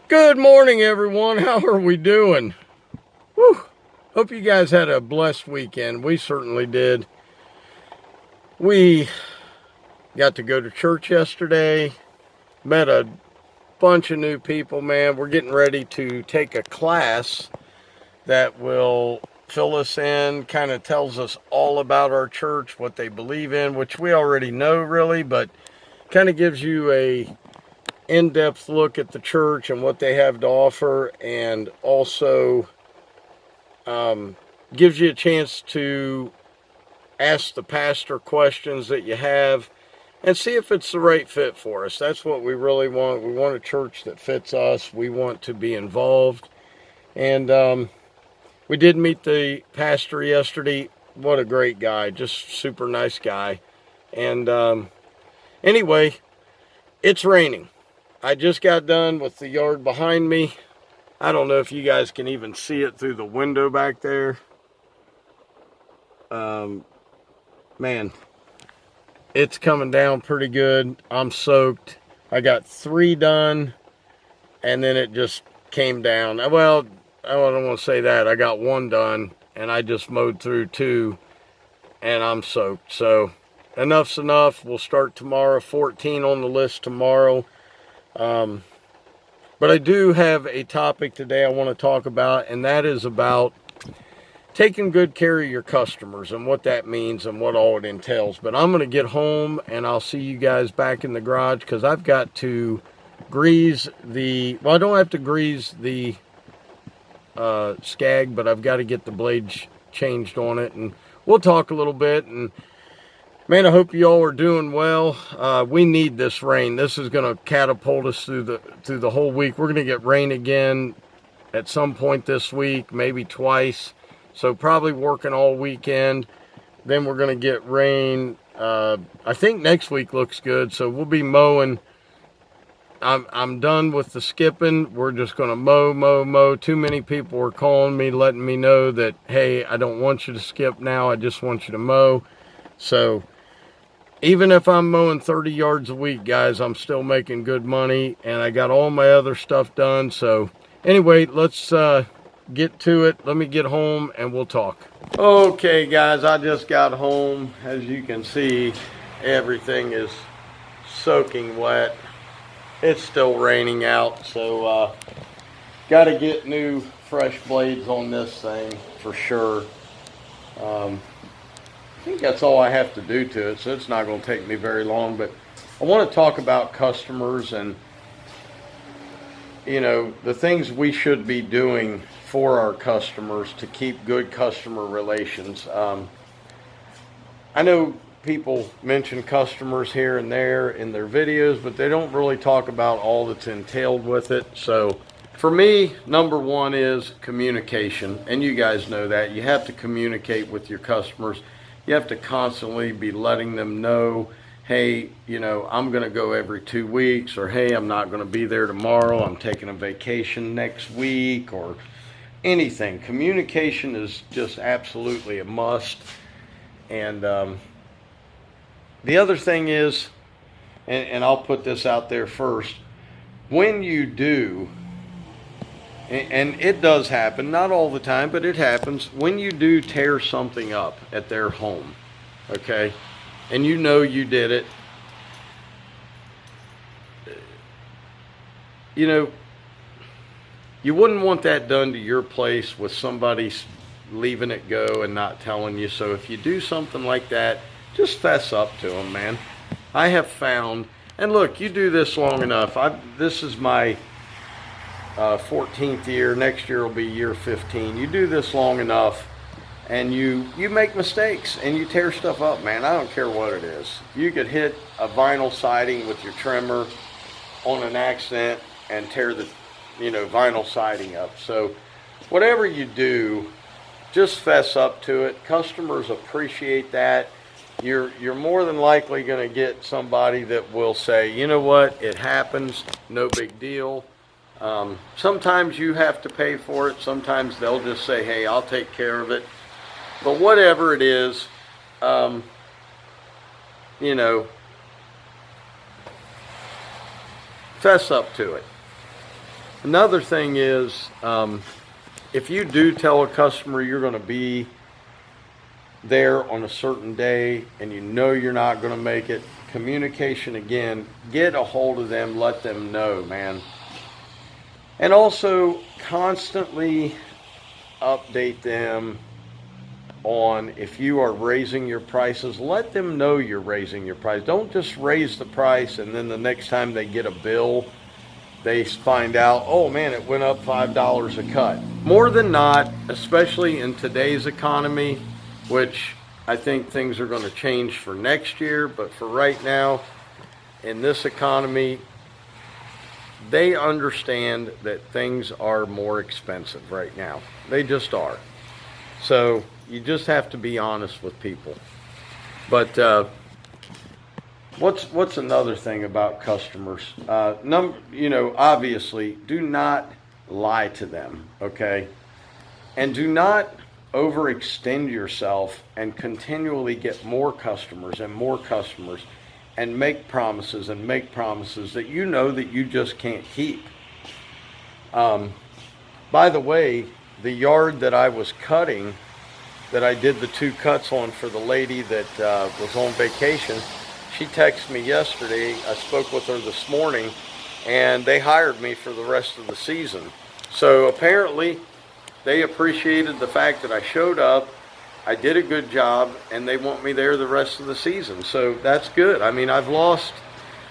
Good morning, everyone. How are we doing? Whew. Hope you guys had a blessed weekend. We certainly did. We got to go to church yesterday. Met a bunch of new people, man. We're getting ready to take a class that will fill us in, kind of tells us all about our church, what they believe in, which we already know really, but kind of gives you a in-depth look at the church and what they have to offer, and also gives you a chance to ask the pastor questions that you have and see if it's the right fit for us. That's what we really want. We want a church that fits us. We want to be involved. And we did meet the pastor yesterday. What a great guy. Just super nice guy. And anyway, it's raining. I just got done with the yard behind me. I don't know if you guys can even see it through the window back there. Man, it's coming down pretty good. I'm soaked. I got 3 done, and then it just came down. Well, I don't want to say that. I got 1 done, and I just mowed through 2, and I'm soaked. So enough's enough. We'll start tomorrow. 14 on the list tomorrow. But I do have a topic today I want to talk about, and that is about taking good care of your customers and what that means and what all it entails. But I'm going to get home and I'll see you guys back in the garage, because I've got to grease the, well, I don't have to grease the Skag, but I've got to get the blades changed on it, and we'll talk a little bit. And man, I hope you all are doing well. We need this rain. This is going to catapult us through the whole week. We're going to get rain again at some point this week, maybe twice. So probably working all weekend. Then we're going to get rain. I think next week looks good. So we'll be mowing. I'm done with the skipping. We're just going to mow. Too many people were calling me, letting me know that, hey, I don't want you to skip now. I just want you to mow. So even if I'm mowing 30 yards a week, guys, I'm still making good money, and I got all my other stuff done. So anyway, let's get to it. Let me get home and we'll talk. Okay, guys, I just got home. As you can see, everything is soaking wet. It's still raining out, so got to get new fresh blades on this thing for sure. I think that's all I have to do to it, so it's not going to take me very long. But I want to talk about customers and, you know, the things we should be doing for our customers to keep good customer relations. I know people mention customers here and there in their videos, but they don't really talk about all that's entailed with it. So for me, number one is communication, and you guys know that. You have to communicate with your customers. You have to constantly be letting them know, hey, you know, I'm going to go every 2 weeks, or hey, I'm not going to be there tomorrow. I'm taking a vacation next week, or anything. Communication is just absolutely a must. And the other thing is, and I'll put this out there first, when you do, and it does happen, not all the time, but it happens, when you do tear something up at their home, okay, and you know you did it, you know, you wouldn't want that done to your place with somebody leaving it go and not telling you. So if you do something like that, just fess up to them, man. I have found, and look, you do this long enough. This is my 14th year. Next year will be year 15. You do this long enough, and you make mistakes and you tear stuff up, man. I don't care what it is. You could hit a vinyl siding with your trimmer on an accident and tear the vinyl siding up. So whatever you do, just fess up to it. Customers appreciate that. you're more than likely going to get somebody that will say, you know what, it happens, no big deal. Sometimes you have to pay for it. Sometimes they'll just say, hey, I'll take care of it. But whatever it is, you know, fess up to it. Another thing is, if you do tell a customer you're going to be there on a certain day and you know you're not going to make it, communication again, get a hold of them, let them know, man. And also constantly update them on if you are raising your prices. Let them know you're raising your price. Don't just raise the price and then the next time they get a bill, they find out, oh man, it went up $5 a cut. More than not, especially in today's economy, which I think things are going to change for next year, but for right now, in this economy, they understand that things are more expensive right now. They just are. So you just have to be honest with people. But what's another thing about customers? You know, obviously, do not lie to them, okay? And do not overextend yourself and continually get more customers and make promises that you know that you just can't keep. By the way, the yard that I was cutting, that I did the 2 cuts on for the lady that was on vacation, she texted me yesterday. I spoke with her this morning, and they hired me for the rest of the season. So apparently they appreciated the fact that I showed up, I did a good job, and they want me there the rest of the season. So that's good. I mean, I've lost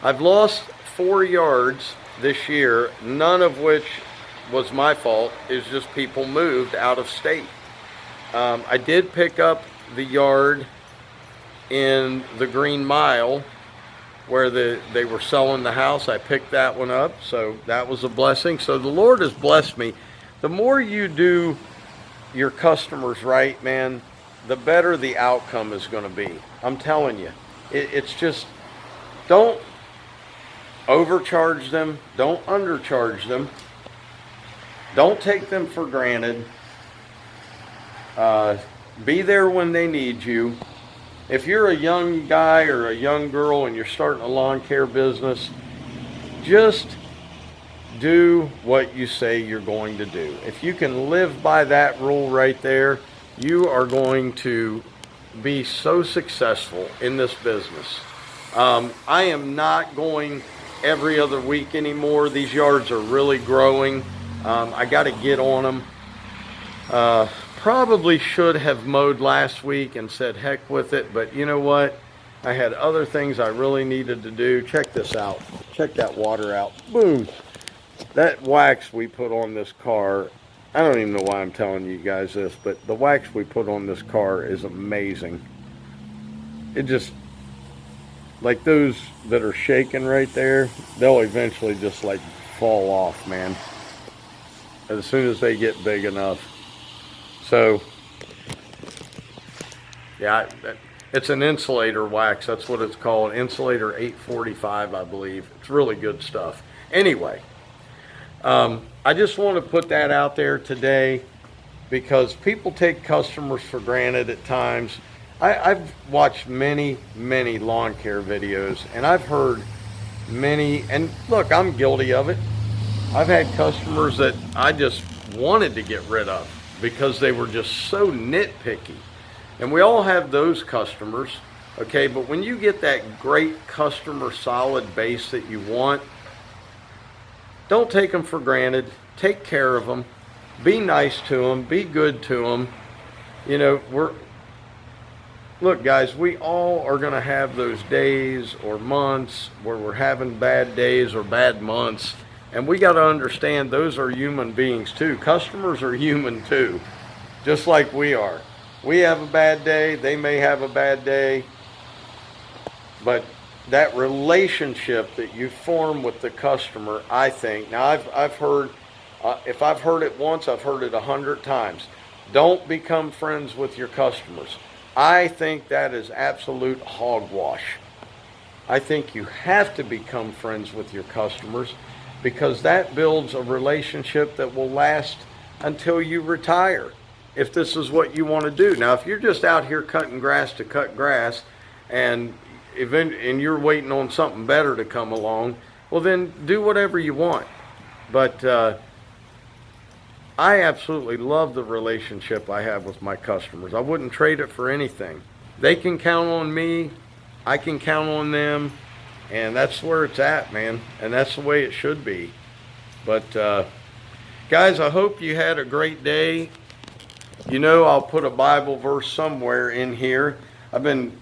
4 yards this year, none of which was my fault. It's just people moved out of state. I did pick up the yard in the Green Mile where they were selling the house. I picked that one up, so that was a blessing. So the Lord has blessed me. The more you do your customers right, man, the better the outcome is going to be. I'm telling you. It's just, don't overcharge them. Don't undercharge them. Don't take them for granted. Be there when they need you. If you're a young guy or a young girl and you're starting a lawn care business, just do what you say you're going to do. If you can live by that rule right there, you are going to be so successful in this business. I am not going every other week anymore. These yards are really growing. I got to get on them. Probably should have mowed last week and said heck with it, but you know what? I had other things I really needed to do. Check this out. Check that water out. Boom. That wax we put on this car, I don't even know why I'm telling you guys this, but the wax we put on this car is amazing. It just, like those that are shaking right there, they'll eventually just like fall off, man, as soon as they get big enough. So, yeah, it's an insulator wax. That's what it's called. Insulator 845, I believe. It's really good stuff. Anyway, I just want to put that out there today because people take customers for granted at times. I've watched many lawn care videos, and I've heard many, and look, I'm guilty of it. I've had customers that I just wanted to get rid of because they were just so nitpicky. And we all have those customers, okay? But when you get that great customer solid base that you want, don't take them for granted. Take care of them. Be nice to them. Be good to them. You know, look guys, we all are going to have those days or months where we're having bad days or bad months. And we got to understand those are human beings too. Customers are human too, just like we are. We have a bad day. They may have a bad day. But that relationship that you form with the customer, I think, now I've heard, if I've heard it once, I've heard it 100 times. Don't become friends with your customers. I think that is absolute hogwash. I think you have to become friends with your customers, because that builds a relationship that will last until you retire, if this is what you want to do. Now, if you're just out here cutting grass to cut grass, and you're waiting on something better to come along, well, then do whatever you want. But I absolutely love the relationship I have with my customers. I wouldn't trade it for anything. They can count on me, I can count on them, and that's where it's at, man. And that's the way it should be. But guys, I hope you had a great day. You know, I'll put a Bible verse somewhere in here. We've been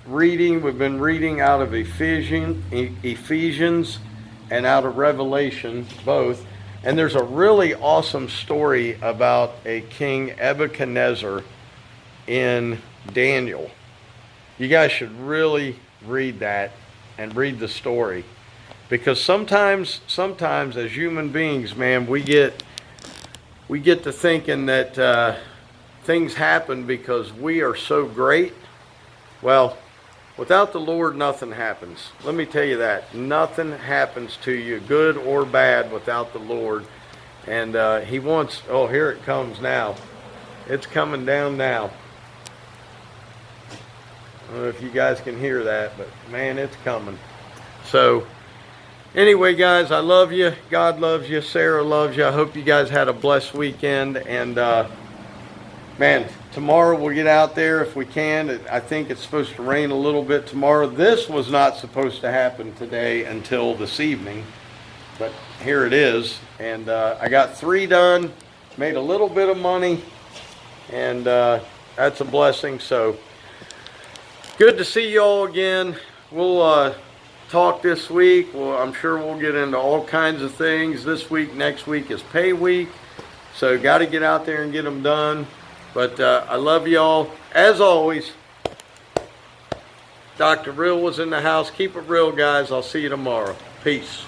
reading out of Ephesians and out of Revelation, both. And there's a really awesome story about a King Nebuchadnezzar in Daniel. You guys should really read that and read the story, because sometimes as human beings, man, we get to thinking that things happen because we are so great. Well, without the Lord, nothing happens. Let me tell you that. Nothing happens to you, good or bad, without the Lord. And He wants, oh, here it comes now. It's coming down now. I don't know if you guys can hear that, but man, it's coming. So anyway, guys, I love you. God loves you. Sarah loves you. I hope you guys had a blessed weekend. And man, tomorrow we'll get out there if we can. I think it's supposed to rain a little bit tomorrow. This was not supposed to happen today until this evening, but here it is. And I got 3 done, made a little bit of money, and that's a blessing. So good to see you all again. We'll talk this week. Well, I'm sure we'll get into all kinds of things this week. Next week is pay week, so got to get out there and get them done. But I love y'all. As always, Dr. Real was in the house. Keep it real, guys. I'll see you tomorrow. Peace.